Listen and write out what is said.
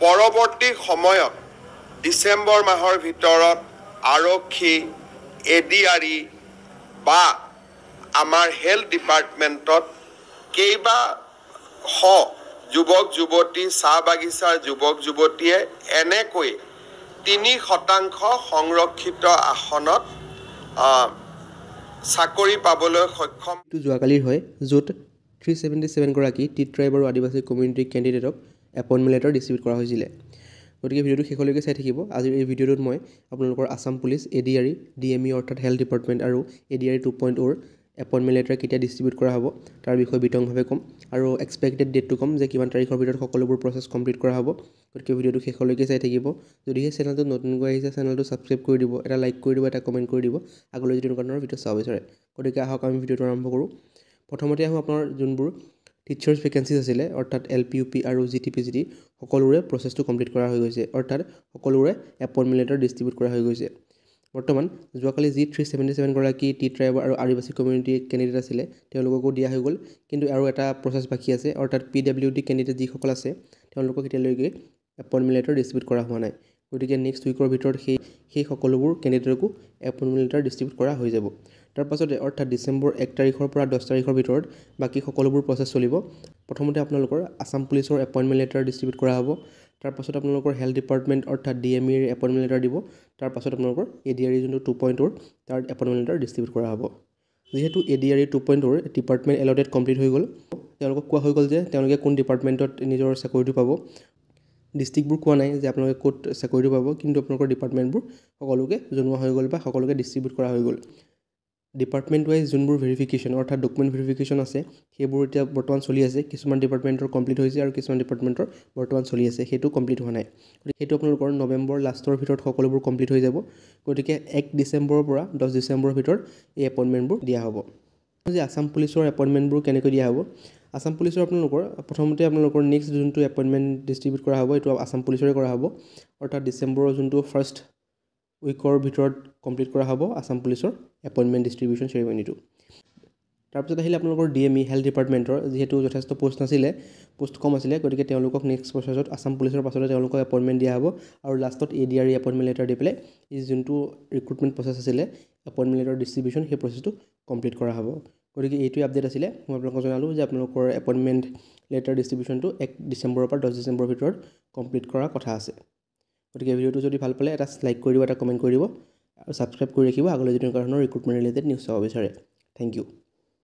পৰৱৰ্তী সময়ত ডিচেম্বৰ মাহৰ ভিতৰত আৰক্ষী এডিআৰই বা আমাৰ হেল্থ ডিপাৰ্টমেণ্টত কেইবা শ যুৱক যুৱতী চাহ বাগিচাৰ যুৱক যুৱতীয়ে এনেকৈ 3% সংৰক্ষিত আসনত চাকৰি পাবলৈ সক্ষম। যোৱাকালিৰ হয় য'ত 377 গৰাকী টি ট্ৰাইব আৰু আদিবাসী কমিউনিটি কেণ্ডিডেটক এপইণ্টমেণ্ট লেটাৰ ডিষ্ট্ৰিবিউট কৰা হৈছিলে। গতিকে ভিডিঅ'টো শেষলৈকে চাই থাকিব। আজিৰ এই ভিডিঅ'টোত মই আপোনালোকৰ আছাম পুলিচ এডিআৰই ডিএমই অৰ্থাৎ হেল্থ ডিপাৰ্টমেণ্ট আৰু এডিআৰই 2.0 এপইণ্টমেণ্ট লেটাৰ কেতিয়া ডিষ্ট্ৰিবিউট কৰা হ'ব তাৰ বিষয়ে বিতংভাৱে ক'ম আৰু এক্সপেক্টেড ডেটটো ক'ম যে কিমান তাৰিখৰ ভিতৰত সকলোবোৰ প্ৰচেছ কমপ্লিট কৰা হ'ব। গতিকে ভিডিঅ'টো শেষলৈকে চাই থাকিব। যদিহে চেনেলটো নতুনকৈ আহিছে চেনেলটো ছাবস্ক্ৰাইব কৰি দিব, এটা লাইক কৰি দিব, এটা কমেণ্ট কৰি দিব আগলৈ যদি এনেকুৱা ধৰণৰ ভিডিঅ' চাব বিচাৰে। গতিকে আহক আমি ভিডিঅ'টো আৰম্ভ কৰোঁ। প্ৰথমতে আহোঁ আপোনাৰ যোনবোৰ টিচাৰ্ছ ভেকেঞ্চিজ আছিলে অৰ্থাৎ LP, UP আৰু GT সকলোৰে প্ৰচেছটো কমপ্লিট কৰা হৈ গৈছে, অৰ্থাৎ সকলোৰে এপইণ্টমেণ্ট লেটাৰ ডিষ্ট্ৰিবিউট কৰা হৈ গৈছে। বৰ্তমান যোৱাকালি যি 377 গৰাকী টি ট্ৰাইব আৰু আদিবাসী কমিউনিটি কেণ্ডিডেট আছিলে তেওঁলোককো দিয়া হৈ গ'ল, কিন্তু আৰু এটা প্ৰচেছ বাকী আছে, অৰ্থাৎ PWD কেণ্ডিডেট যিসকল আছে তেওঁলোকক এতিয়ালৈকে এপইণ্টমেণ্ট লেটাৰ ডিষ্ট্ৰিবিউট কৰা হোৱা নাই। গতিকে নেক্সট উইকৰ ভিতৰত সেই সকলোবোৰ কেণ্ডিডেটকো এপইণ্টমেণ্ট লেটাৰ ডিষ্ট্ৰিবিউট কৰা হৈ যাব। তাৰপাছতে অৰ্থাৎ ডিচেম্বৰ 1 তাৰিখৰ পৰা 10 তাৰিখৰ ভিতৰত বাকী সকলোবোৰ প্ৰচেছ চলিব। প্ৰথমতে আপোনালোকৰ আছাম পুলিচৰ এপইণ্টমেণ্ট লেটাৰ ডিষ্ট্ৰিবিউট কৰা হ'ব। তাৰপাছত আপোনালোকৰ হেল্থ ডিপাৰ্টমেণ্ট অৰ্থাৎ DMEৰ এপইণ্টমেণ্ট লেটাৰ দিব। তাৰপাছত আপোনালোকৰ এডিআৰই যোনটো 2.0 তাৰ এপইণ্টমেণ্ট লেটাৰ ডিষ্ট্ৰিবিউট কৰা হ'ব। যিহেতু এডিআৰই 2.0 ডিপাৰ্টমেণ্ট এলটেড কমপ্লিট হৈ গ'ল, তেওঁলোকক কোৱা হৈ গ'ল যে তেওঁলোকে কোন ডিপাৰ্টমেণ্টত নিজৰ চাকৰিটো পাব। ডিষ্ট্ৰিক্টবোৰ কোৱা নাই যে আপোনালোকে ক'ত চাকৰিটো পাব, কিন্তু আপোনালোকৰ ডিপাৰ্টমেণ্টবোৰ সকলোকে জনোৱা হৈ গ'ল বা সকলোকে ডিষ্ট্ৰিবিউট কৰা হৈ গ'ল। ডিপাৰ্টমেণ্ট ৱাইজ যোনবোৰ ভেৰিফিকেশ্যন অৰ্থাৎ ডকুমেণ্ট ভেৰিফিকেশ্যন আছে সেইবোৰ এতিয়া বৰ্তমান চলি আছে। কিছুমান ডিপাৰ্টমেণ্টৰ কমপ্লিট হৈছে আৰু কিছুমান ডিপাৰ্টমেণ্টৰ বৰ্তমান চলি আছে, সেইটো কমপ্লিট হোৱা নাই। গতিকে সেইটো আপোনালোকৰ নৱেম্বৰ লাষ্টৰ ভিতৰত সকলোবোৰ কমপ্লিট হৈ যাব। গতিকে 1 ডিচেম্বৰৰ পৰা 10 ডিচেম্বৰৰ ভিতৰত এই এপইণ্টমেণ্টবোৰ দিয়া হ'ব। যে আছাম পুলিচৰ এপইণ্টমেণ্টবোৰ কেনেকৈ দিয়া হ'ব, আছাম পুলিচৰ আপোনালোকৰ প্ৰথমতে আপোনালোকৰ নেক্সট যোনটো এপইণ্টমেণ্ট ডিষ্ট্ৰিবিউট কৰা হ'ব এইটো আছাম পুলিচৰে কৰা হ'ব, অৰ্থাৎ ডিচেম্বৰৰ যোনটো ফাৰ্ষ্ট উইকৰ ভিতৰত কমপ্লিট কৰা হ'ব আছাম পুলিচৰ এপইণ্টমেণ্ট ডিষ্ট্ৰিবিউশ্যন চেৰিমনিটো। তাৰপিছত আহিলে আপোনালোকৰ DME হেল্থ ডিপাৰ্টমেণ্টৰ, যিহেতু যথেষ্ট পষ্ট নাছিলে, পষ্ট কম আছিলে, গতিকে তেওঁলোকক নেক্সট প্ৰচেছত আছাম পুলিচৰ পাছতে তেওঁলোকক এপইণ্টমেণ্ট দিয়া হ'ব আৰু লাষ্টত এডিআৰই এপইণ্টমেণ্ট লেটাৰ দি পেলাই এই যোনটো ৰিক্ৰুটমেণ্ট প্ৰচেছ আছিলে এপইণ্টমেণ্ট লেটাৰ ডিষ্ট্ৰিবিউশ্যন সেই প্ৰচেছটো কমপ্লিট কৰা হ'ব। গতিকে এইটোৱে আপডেট আছিলে। মই আপোনালোকক জনালোঁ যে আপোনালোকৰ এপইণ্টমেণ্ট লেটাৰ ডিষ্ট্ৰিবিউশ্যনটো 1 ডিচেম্বৰৰ পৰা 10 ডিচেম্বৰৰ ভিতৰত কমপ্লিট কৰাৰ কথা আছে। গতিকে ভিডিঅ'টো যদি ভাল পালে এটা লাইক কৰি দিব, এটা কমেণ্ট কৰি দিব আৰু ছাবস্ক্ৰাইব কৰি ৰাখিব আগলৈ যদি এনেকুৱা ধৰণৰ ৰিক্ৰুটমেণ্ট ৰিলেটেড নিউজ চাব বিচাৰে। Thank U.